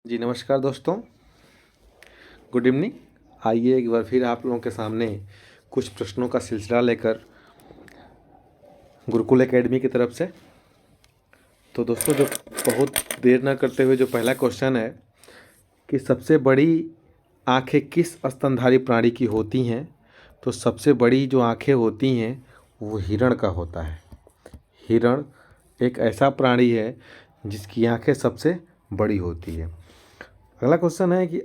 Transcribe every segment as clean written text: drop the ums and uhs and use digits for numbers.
जी नमस्कार दोस्तों, good evening. आइए एक बार फिर आप लोगों के सामने कुछ प्रश्नों का सिलसिला लेकर गुरुकुल एकेडमी की तरफ से। तो दोस्तों, जो बहुत देर न करते हुए जो पहला क्वेश्चन है कि सबसे बड़ी आंखें किस स्तनधारी प्राणी की होती हैं, तो सबसे बड़ी जो आंखें होती हैं वो हिरण का होता है। हिरण एक ऐसा प्राणी है जिसकी आंखें सबसे बड़ी होती है। अगला क्वेश्चन है कि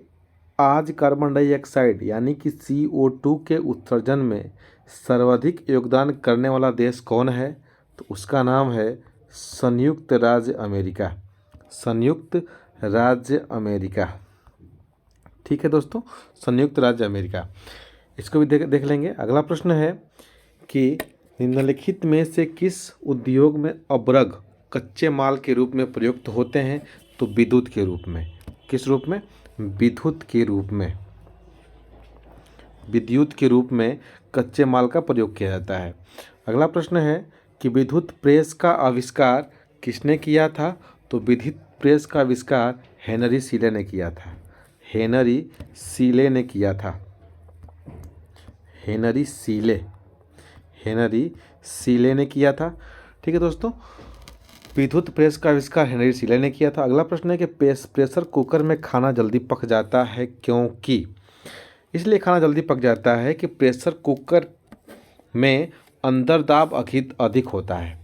आज कार्बन डाइऑक्साइड यानी कि CO2 के उत्सर्जन में सर्वाधिक योगदान करने वाला देश कौन है, तो उसका नाम है संयुक्त राज्य अमेरिका। संयुक्त राज्य अमेरिका, ठीक है दोस्तों, संयुक्त राज्य अमेरिका। इसको भी देख लेंगे। अगला प्रश्न है कि निम्नलिखित में से किस उद्योग में अब्रक कच्चे माल के रूप में प्रयुक्त होते हैं, तो विद्युत के रूप में। किस रूप में? विद्युत के रूप में। विद्युत के रूप में कच्चे माल का प्रयोग किया जाता है। अगला प्रश्न है कि विद्युत प्रेस का आविष्कार किसने किया था, तो विद्युत प्रेस का आविष्कार हेनरी सीले ने किया था। हेनरी सीले ने किया था। हेनरी सीले ने किया था। ठीक है दोस्तों, विद्युत प्रेस का आविष्कार हेनरी सीले ने किया था। अगला प्रश्न है कि प्रेशर कुकर में खाना जल्दी पक जाता है क्योंकि? इसलिए खाना जल्दी पक जाता है कि प्रेशर कुकर में अंदर दाब अधिक होता है।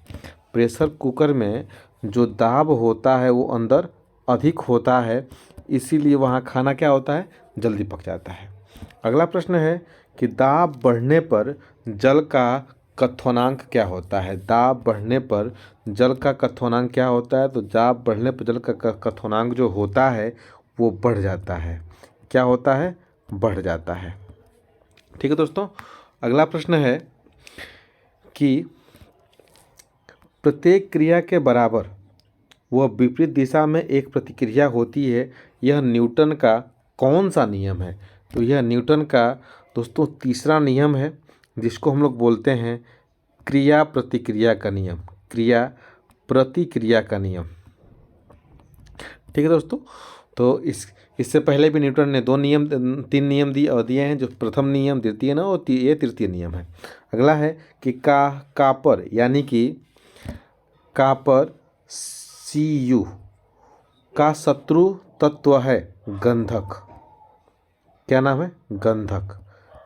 प्रेशर कुकर में जो दाब होता है वो अंदर अधिक होता है, इसीलिए वहाँ खाना क्या होता है, जल्दी पक जाता है। अगला प्रश्न है कि दाब बढ़ने पर जल का क्वथनांक क्या होता है। दाब बढ़ने पर जल का क्वथनांक क्या होता है, तो दाब बढ़ने पर जल का क्वथनांक जो होता है वो बढ़ जाता है। क्या होता है? बढ़ जाता है। ठीक है दोस्तों, अगला प्रश्न है कि प्रत्येक क्रिया के बराबर वह विपरीत दिशा में एक प्रतिक्रिया होती है, यह न्यूटन का कौन सा नियम है, तो यह न्यूटन का दोस्तों तीसरा नियम है, जिसको हम लोग बोलते हैं क्रिया प्रतिक्रिया का नियम। क्रिया प्रतिक्रिया का नियम। ठीक है दोस्तों, तो इससे पहले भी न्यूटन ने तीन नियम दिए हैं, जो प्रथम नियम, द्वितीय ना, और ये तृतीय नियम है। अगला है कि कापर यानी कि कापर Cu का शत्रु तत्व है गंधक। क्या नाम है? गंधक।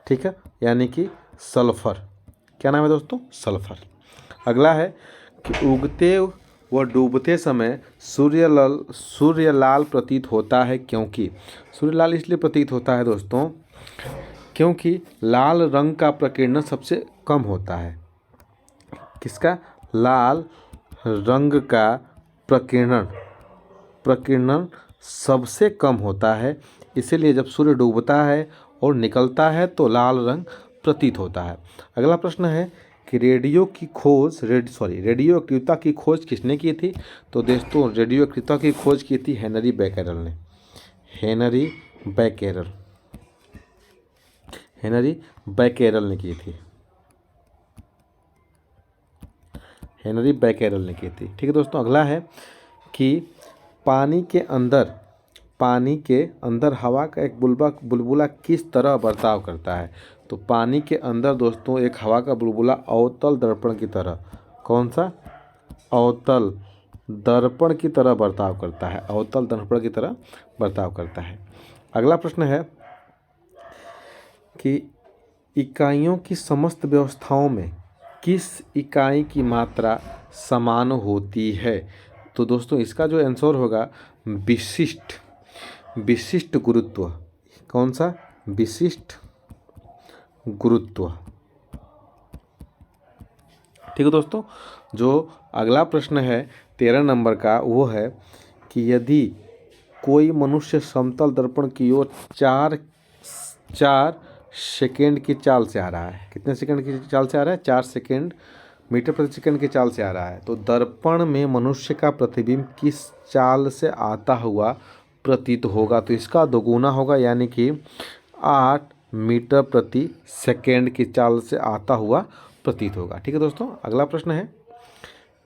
ठीक है, यानी कि सल्फर। क्या नाम है दोस्तों? सल्फर। अगला है कि उगते व डूबते समय सूर्य लाल प्रतीत होता है क्योंकि? सूर्य लाल इसलिए प्रतीत होता है दोस्तों क्योंकि लाल रंग का प्रकीर्णन सबसे कम होता है। किसका? लाल रंग का प्रकीर्णन सबसे कम होता है, इसीलिए जब सूर्य डूबता है और निकलता है तो लाल रंग प्रतीत होता है। अगला प्रश्न है कि रेडियो एक्टिवता की खोज किसने की थी, तो दोस्तों रेडियो एक्टिवता की खोज की थी हेनरी बैकेरल ने। हेनरी बैकेरल ने की थी। हेनरी बैकेरल ने की थी। ठीक है दोस्तों, अगला है कि पानी के अंदर हवा का एक बुलबुला किस तरह बर्ताव करता है, तो पानी के अंदर दोस्तों एक हवा का बुलबुला अवतल दर्पण की तरह, कौन सा? अवतल दर्पण की तरह बर्ताव करता है। अवतल दर्पण की तरह बर्ताव करता है। अगला प्रश्न है कि इकाइयों की समस्त व्यवस्थाओं में किस इकाई की मात्रा समान होती है, तो दोस्तों इसका जो आंसर होगा विशिष्ट गुरुत्व। कौन सा? विशिष्ट गुरुत्व। ठीक है दोस्तों, जो अगला प्रश्न है 13 नंबर का, वो है कि यदि कोई मनुष्य समतल दर्पण की ओर 4 सेकेंड की चाल से आ रहा है, कितने सेकंड की चाल से आ रहा है? 4 सेकेंड मीटर प्रति सेकंड की चाल से आ रहा है, तो दर्पण में मनुष्य का प्रतिबिंब किस चाल से आता हुआ प्रतीत होगा, तो इसका दोगुना होगा, यानी कि 8 मीटर प्रति सेकंड की चाल से आता हुआ प्रतीत होगा। ठीक है दोस्तों, अगला प्रश्न है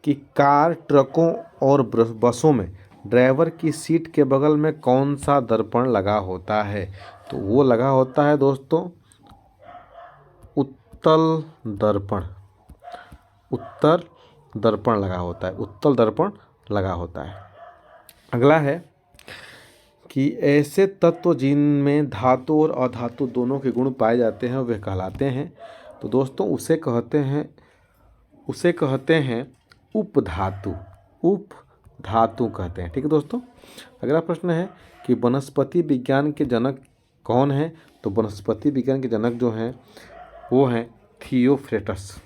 कि कार, ट्रकों और बसों में ड्राइवर की सीट के बगल में कौन सा दर्पण लगा होता है? तो वो लगा होता है दोस्तों उत्तल दर्पण। उत्तल दर्पण लगा होता है, उत्तल दर्पण लगा होता है। अगला है कि ऐसे तत्व जिनमें धातु और अधातु दोनों के गुण पाए जाते हैं वे कहलाते हैं। तो दोस्तों उसे कहते हैं उपधातु। उपधातु कहते हैं। ठीक है दोस्तों। अगला प्रश्न है कि वनस्पति विज्ञान के जनक कौन है? तो वनस्पति विज्ञान के जनक जो हैं वो हैं थियोफ्रेटस।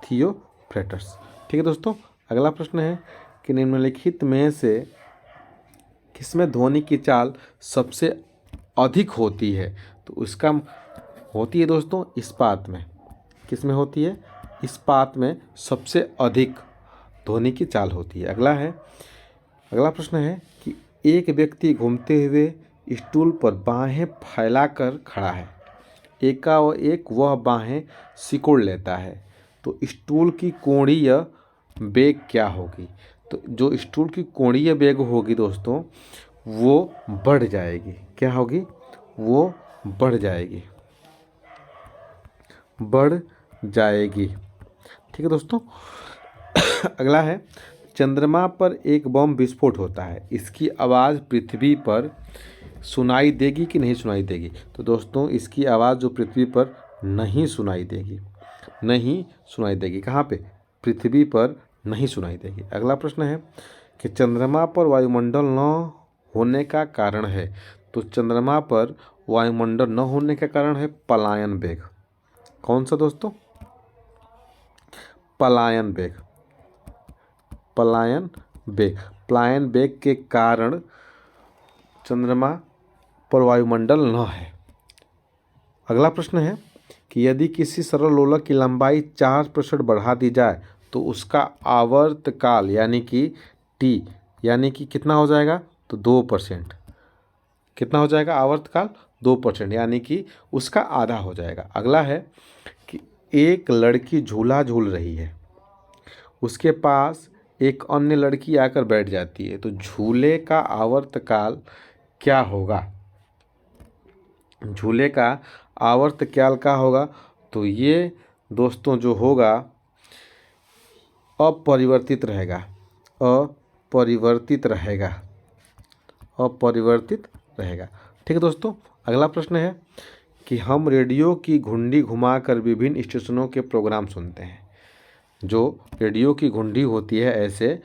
थियोफ्रेटस। ठीक है दोस्तों। अगला प्रश्न है कि निम्नलिखित में से किसमें ध्वनि की चाल सबसे अधिक होती है? तो उसका होती है दोस्तों इस्पात में। किसमें होती है? इस्पात में सबसे अधिक ध्वनि की चाल होती है। अगला प्रश्न है कि एक व्यक्ति घूमते हुए स्टूल पर बाहें फैलाकर खड़ा है। एकाएक वह बाहें सिकोड़ लेता है तो स्टूल की कोणीय वेग क्या होगी? तो जो स्टूल की कोणीय वेग होगी दोस्तों वो बढ़ जाएगी। क्या होगी? वो बढ़ जाएगी। ठीक है दोस्तों। अगला है चंद्रमा पर एक बम विस्फोट होता है, इसकी आवाज़ पृथ्वी पर सुनाई देगी कि नहीं सुनाई देगी? तो दोस्तों इसकी आवाज़ जो पृथ्वी पर नहीं सुनाई देगी। नहीं सुनाई देगी। कहाँ पे? पृथ्वी पर नहीं सुनाई देगी। अगला प्रश्न है कि चंद्रमा पर वायुमंडल न होने का कारण है। तो चंद्रमा पर वायुमंडल न होने का कारण है पलायन वेग। कौन सा दोस्तों? पलायन वेग। पलायन वेग के कारण चंद्रमा पर वायुमंडल न है। अगला प्रश्न है कि यदि किसी सरल लोलक की लंबाई 4% बढ़ा दी जाए तो उसका आवर्तकाल यानी कि टी यानी कि कितना हो जाएगा? तो 2%। कितना हो जाएगा आवर्तकाल? 2% यानी कि उसका आधा हो जाएगा। अगला है कि एक लड़की झूला झूल रही है, उसके पास एक अन्य लड़की आकर बैठ जाती है तो झूले का आवर्तकाल क्या होगा? झूले का आवर्तकाल क्या होगा? तो ये दोस्तों जो होगा अपरिवर्तित रहेगा। अपरिवर्तित रहेगा। ठीक है दोस्तों। अगला प्रश्न है कि हम रेडियो की घुंडी घुमाकर विभिन्न स्टेशनों के प्रोग्राम सुनते हैं। जो रेडियो की घुंडी होती है ऐसे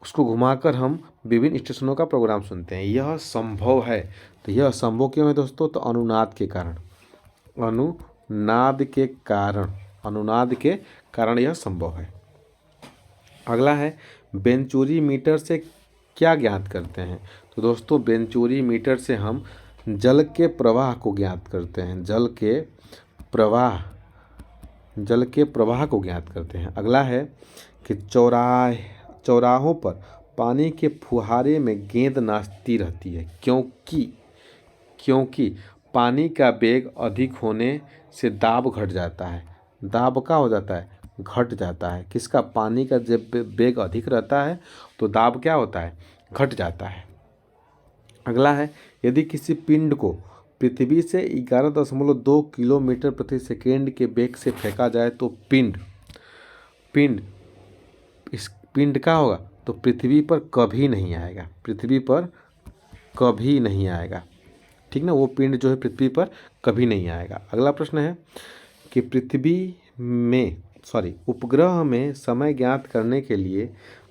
उसको घुमाकर हम विभिन्न स्टेशनों का प्रोग्राम सुनते हैं। यह संभव है। तो यह संभव क्यों है दोस्तों? तो अनुनाद के कारण यह संभव है। अगला है वेंचुरी मीटर से क्या ज्ञात करते हैं? तो दोस्तों वेंचुरी मीटर से हम जल के प्रवाह को ज्ञात करते हैं। जल के प्रवाह को ज्ञात करते हैं। अगला है कि चौराहों पर पानी के फुहारे में गेंद नाचती रहती है क्योंकि पानी का वेग अधिक होने से दाब घट जाता है। दाब क्या हो जाता है? घट जाता है। किसका? पानी का जब वेग अधिक रहता है तो दाब क्या होता है? घट जाता है। अगला है यदि किसी पिंड को पृथ्वी से 11.2 किलोमीटर प्रति सेकेंड के वेग से फेंका जाए तो इस पिंड का होगा? तो पृथ्वी पर कभी नहीं आएगा। ठीक ना? वो पिंड जो है पृथ्वी पर कभी नहीं आएगा। अगला प्रश्न है कि उपग्रह में समय ज्ञात करने के लिए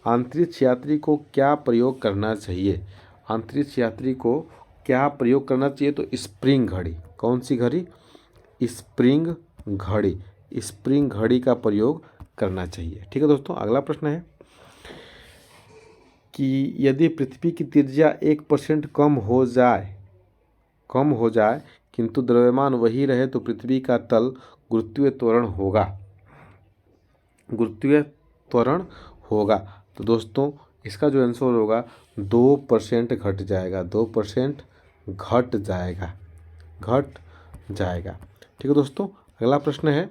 अंतरिक्ष यात्री को क्या प्रयोग करना चाहिए? अंतरिक्ष यात्री को क्या प्रयोग करना चाहिए? तो स्प्रिंग घड़ी। कौन सी घड़ी? स्प्रिंग घड़ी का प्रयोग करना चाहिए। ठीक है दोस्तों। अगला प्रश्न है कि यदि पृथ्वी की त्रिज्या 1% कम हो जाए किंतु द्रव्यमान वही रहे तो पृथ्वी का तल गुरुत्वीय त्वरण होगा। तो दोस्तों इसका जो आंसर होगा 2% घट जाएगा। 2% घट जाएगा। ठीक है दोस्तों। अगला प्रश्न है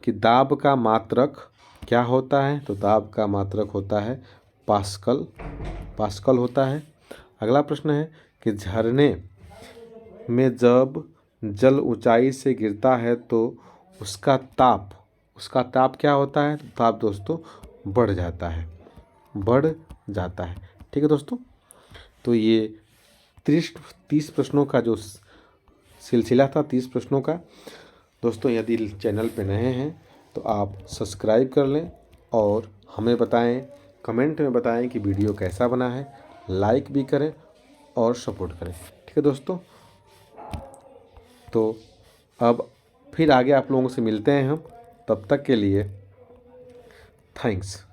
कि दाब का मात्रक क्या होता है? तो दाब का मात्रक होता है पास्कल होता है। अगला प्रश्न है कि झरने में जब जल ऊंचाई से गिरता है तो उसका ताप क्या होता है? तो ताप दोस्तों बढ़ जाता है। ठीक है दोस्तों, तो ये 30 प्रश्नों का जो सिलसिला था, 30 प्रश्नों का। दोस्तों यदि चैनल पे नए हैं तो आप सब्सक्राइब कर लें और हमें बताएं, कमेंट में बताएं कि वीडियो कैसा बना है, लाइक भी करें और सपोर्ट करें। ठीक है दोस्तों, तो अब फिर आगे आप लोगों से मिलते हैं हम, तब तक के लिए थैंक्स।